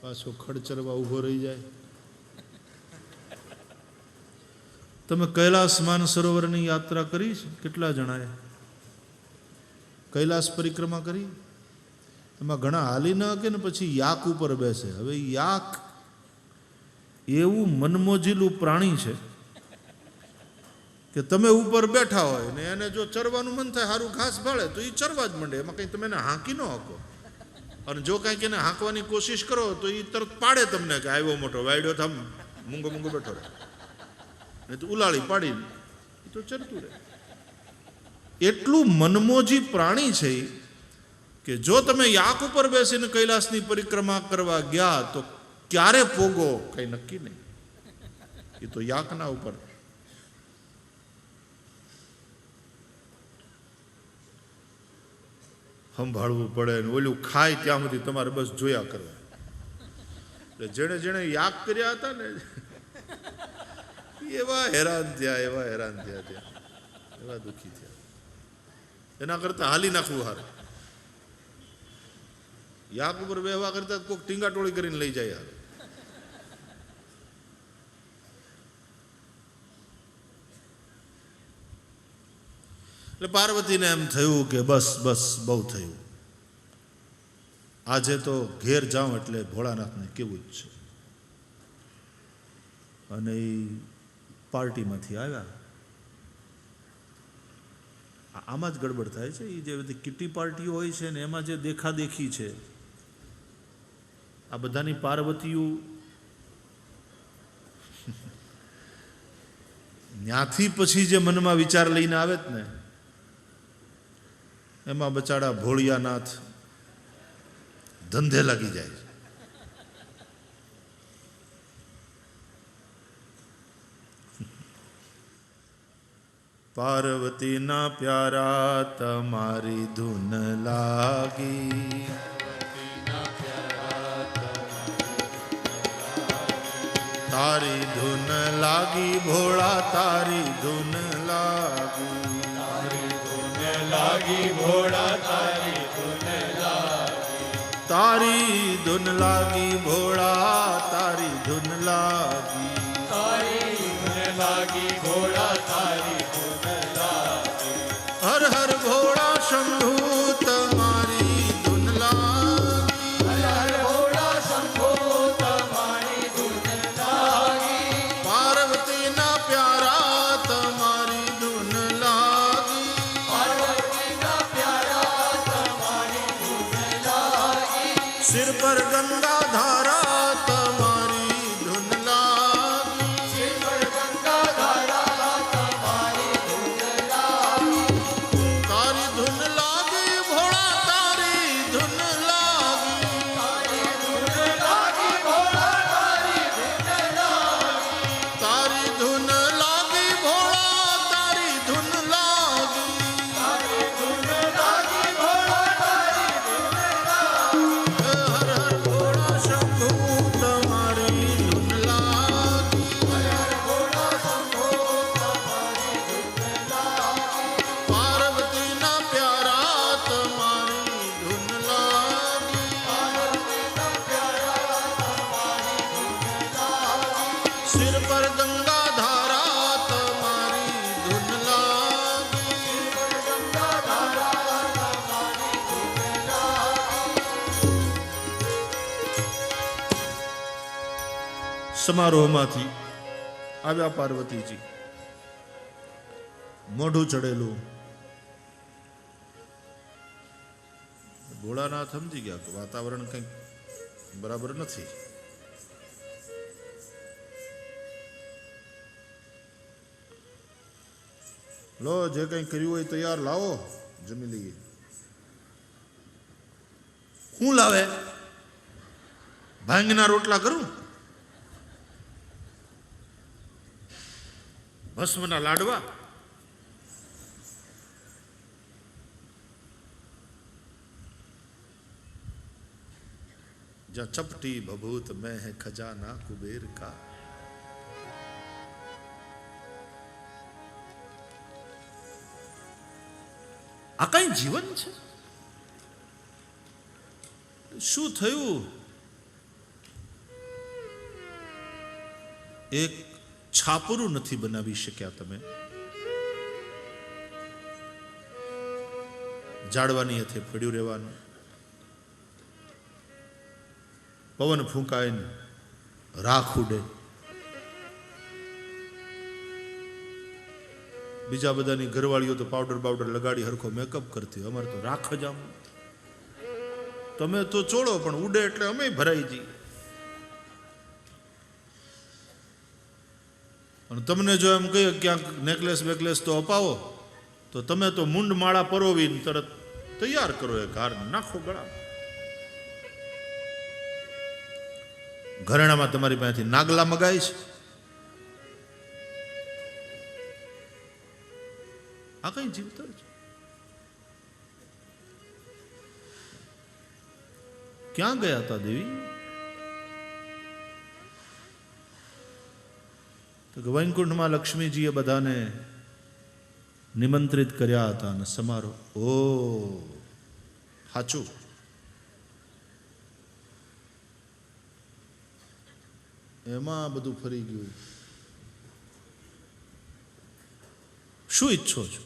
Speaker 1: પાછો ખડચરવા ઊભો રહી જાય. તમે કૈલાસ માનસરોવરની યાત્રા કરી છે? કેટલા જણાએ કૈલાસ પરિક્રમા કરી? એમાં ઘણા હાલી ન કે ને પછી યાક ઉપર બેસે. હવે યાક એવું મનમોજીલું પ્રાણી છે કે તમે ઉપર બેઠા હોય ને એને જો ચરવાનું મન થાય, સારું ઘાસ ભાળે તો એ ચરવા જ માંડે. એમાં કંઈ તમે એને હાંકી ન શકો. અને જો કાંઈક એને હાંકવાની કોશિશ કરો તો એ તરત પાડે તમને કે આવ્યો મોટો વાયડો થમ મૂંગો મૂંગો બેઠો રહે. નહીં તો ઉલાળી પાડીને એ તો ચરતું રહે. એટલું મનમોજી પ્રાણી છે કે જો તમે યાક ઉપર બેસીને કૈલાસની પરિક્રમા કરવા ગયા તો ક્યારે પોગો કઈ નક્કી નહીં. એ તો યાકના ઉપર. સંભાળવું પડે ને ઓલું ખાય ત્યાં સુધી તમારે બસ જોયા કરવા. એટલે જેણે જેણે યાગ કર્યા હતા ને એવા હેરાન થયા, એવા હેરાન થયા, ત્યાં એવા દુઃખી થયા. એના કરતા હાલી નાખવું હારે. યાગ ઉપર બેહવા કરતા કોઈક ટીંગા ટોળી કરીને લઈ જાય હારે. એટલે પાર્વતીને એમ થયું કે બસ બસ બહુ થયું, આજે તો ઘેર જાઉં એટલે ભોળાનાથને કેવું જ છે. અને એ પાર્ટીમાંથી આવ્યા. આમાં જ ગડબડ થાય છે. એ જે બધી કિટી પાર્ટીઓ હોય છે ને એમાં જે દેખાદેખી છે, આ બધાની પાર્વતીઓ ત્યાંથી પછી જે મનમાં વિચાર લઈને આવે જ ને, એમાં બચાડા ભોળિયાનાથ ધંધે લાગી જાય છે. પાર્વતીના પ્યારા તમારી ધૂન લાગી, તારી ધૂન લાગી ભોળા તારી ધૂન લાગી,
Speaker 2: તારી ધૂન લાગી ભોળા તારી ધૂન લાગી,
Speaker 1: તારી ધૂન લાગી ભોળા તારી ધૂન લાગી,
Speaker 2: તારી ધૂન લાગી ભોળા તારી ધૂન લાગી,
Speaker 1: હર હર ભોળા શંભુ તમારી ધૂન લાગી,
Speaker 2: હર હર ભોળા શંભો તમારી ધૂન લાગી,
Speaker 1: પાર્વતીના પ્યારા તમારી ધૂન લાગી,
Speaker 2: પાર્વતીના પ્યારા તમારી ધૂન લાગી,
Speaker 1: સિર પર ગંગા ધારા તમારી ધૂન લાગી,
Speaker 2: શિવ પર ગંગા ધારા તમારી ધૂન લાગી,
Speaker 1: તારી ધૂન લાગી ભોળા તારી ધૂન લાગી,
Speaker 2: તારી ધૂન લાગી ભોળા તારી ધૂન લાગી,
Speaker 1: તારી ધૂન લાગી ભોળા તારી ધૂન લાગી,
Speaker 2: તારી ધૂન લાગી ભોળા તારી ધૂન લાગી,
Speaker 1: હર હર ભોળા શંભુ તમારી ધૂન લાગી,
Speaker 2: હર હર ભોળા શંભો તમારી ધૂન લાગી,
Speaker 1: પાર્વતીના પ્યારા તમારી ધૂન લાગી,
Speaker 2: પાર્વતીના પ્યારા તમારી ધૂન લાગી,
Speaker 1: સિર પર ગંગા ધારા તમારી ધૂન લાગી,
Speaker 2: શિવ પર ગંગા ધારા તમારી ધૂન લાગી,
Speaker 1: સમારોહમાંથી આવ્યા પાર્વતીજી, મોઢું ચડેલું. ભોળાનાથ સમજી ગયા કે વાતાવરણ કંઈક બરાબર નથી. લો, જે કંઈ કર્યું હોય તૈયાર લાવો, જમી લઈએ. હું લાવે? ભાંગના રોટલા કરું, ભસ્મના લાડવા, જ્યાં ચપટી ભભૂત મેં હે ખજાના કુબેર કા. આ કઈ જીવન છે? શું થયું? એક છાપરું નથી બનાવી શક્યા તમે. જાડવાની હાથે પડ્યું રહેવાનું, પવન ફૂંકાય ને રાખ ઉડે. બીજા બધાની ઘરવાળીઓ તો પાવડર લગાડી હરખો મેકઅપ કરતી, અમારે તો રાખ જ આમ. તમે તો ચોળો પણ ઉડે એટલે અમે ભરાઈ જઈએ. અને તમને જો એમ કહીએ ક્યાંક નેકલેસ બેકલેસ તો અપાવો, તો તમે તો મૂંડ માળા પરોવીને તરત તૈયાર કરો, એ હાર નાખો ગળા. ઘરેણામાં તમારી પાસેથી નાગલા મગાય છે. આ કઈ જીવતર છે? ક્યાં ગયા હતા દેવી? તો વૈકુંઠમાં લક્ષ્મીજીએ બધાને નિમંત્રિત કર્યા હતા અને સમારોહ. ઓ સાચું. એમાં બધું ફરી ગયું. શું ઈચ્છો છો?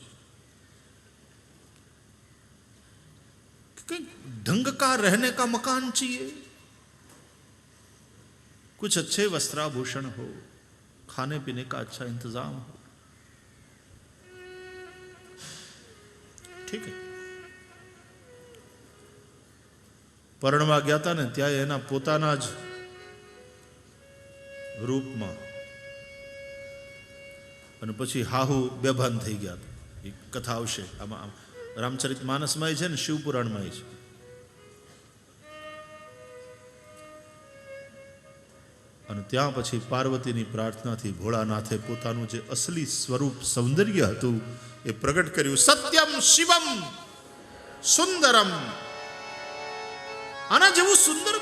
Speaker 1: कहीं ढंग का रहने का मकान चाहिए, कुछ अच्छे वस्त्राभूषण हो, खाने पीने का अच्छा इंतजाम हो. ठीक है. પરણવા ગયા હતા ને ત્યાં એના પોતાના જ રૂપમાં અને પછી હાહુ બેભાન થઈ ગયા હતા. એ કથા આવશે આમાં, રામચરિત માનસમાં છે ને શિવપુરાણમાં છે. અને ત્યાં પછી પાર્વતીની પ્રાર્થનાથી ભોળાનાથે પોતાનું જે અસલી સ્વરૂપ સૌંદર્ય હતું એ પ્રગટ કર્યું. સત્યમ શિવમ સુંદરમ. આના જેવું સુંદર